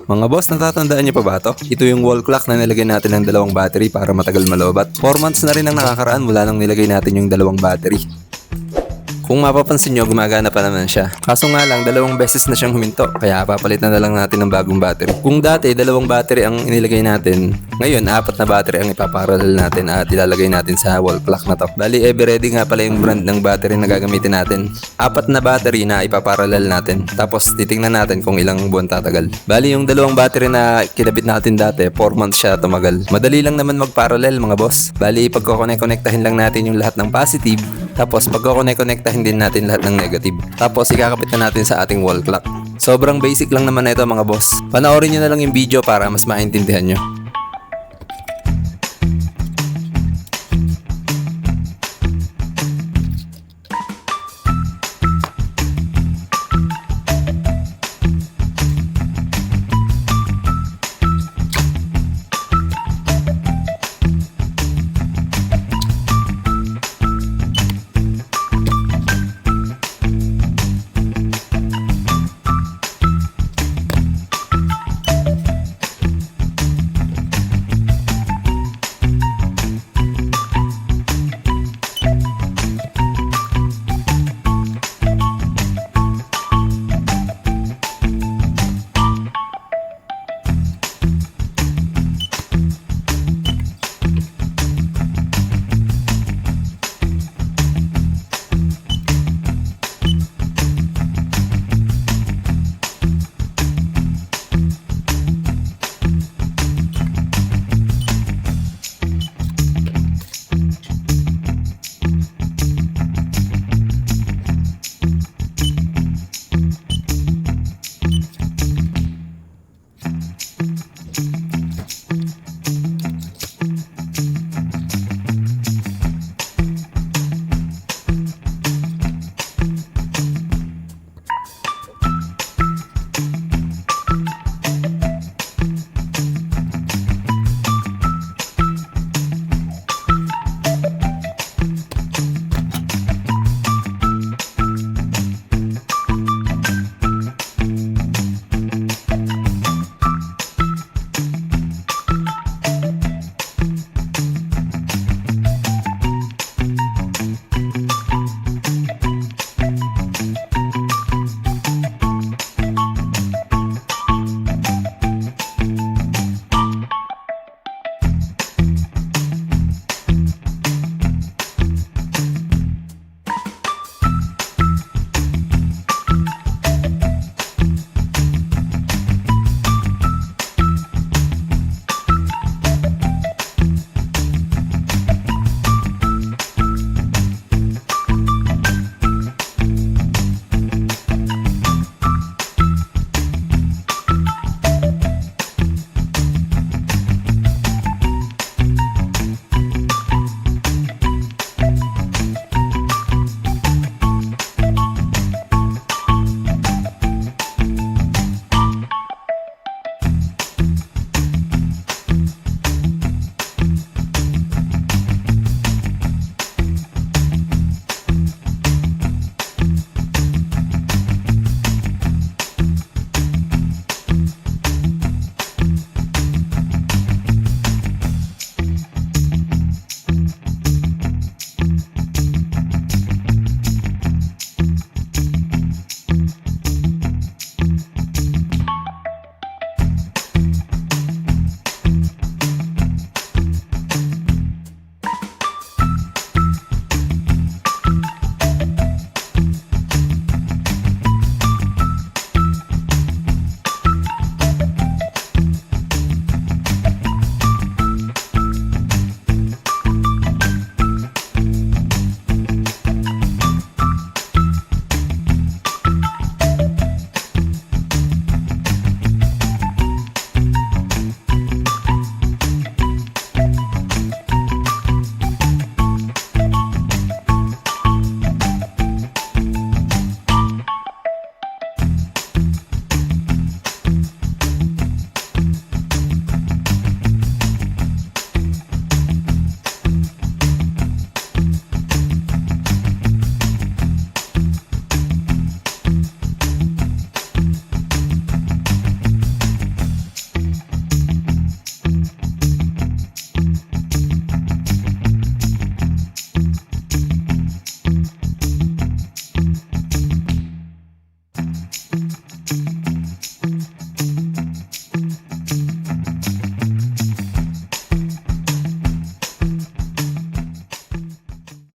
Mga boss, natatandaan niyo pa ba to? Ito yung wall clock na nilagay natin ng dalawang battery para matagal malobat. 4 months na rin ang nakakaraan mula nang nilagay natin yung dalawang battery. Kung mapapansin nyo, gumagana pa naman siya. Kaso nga lang, 2 beses na siyang huminto, kaya papalitan na lang natin ng bagong battery. Kung dati, 2 battery ang inilagay natin, ngayon 4 na battery ang ipaparallel natin at ilalagay natin sa wall clock na to. Bali, Everready nga pala yung brand ng battery na gagamitin natin. 4 na battery na ipaparallel natin, tapos titingnan natin kung ilang buwan tatagal. Bali, yung 2 battery na kinabit natin dati, 4 months siya tumagal. Madali lang naman mag-parallel mga boss. Bali, pagkokonek-konektahin lang natin yung lahat ng positive, tapos pagkokonek-konektahin din natin lahat ng negative. Tapos ikakabit na natin sa ating wall clock. Sobrang basic lang naman ito mga boss. Panoorin nyo na lang yung video para mas maintindihan nyo.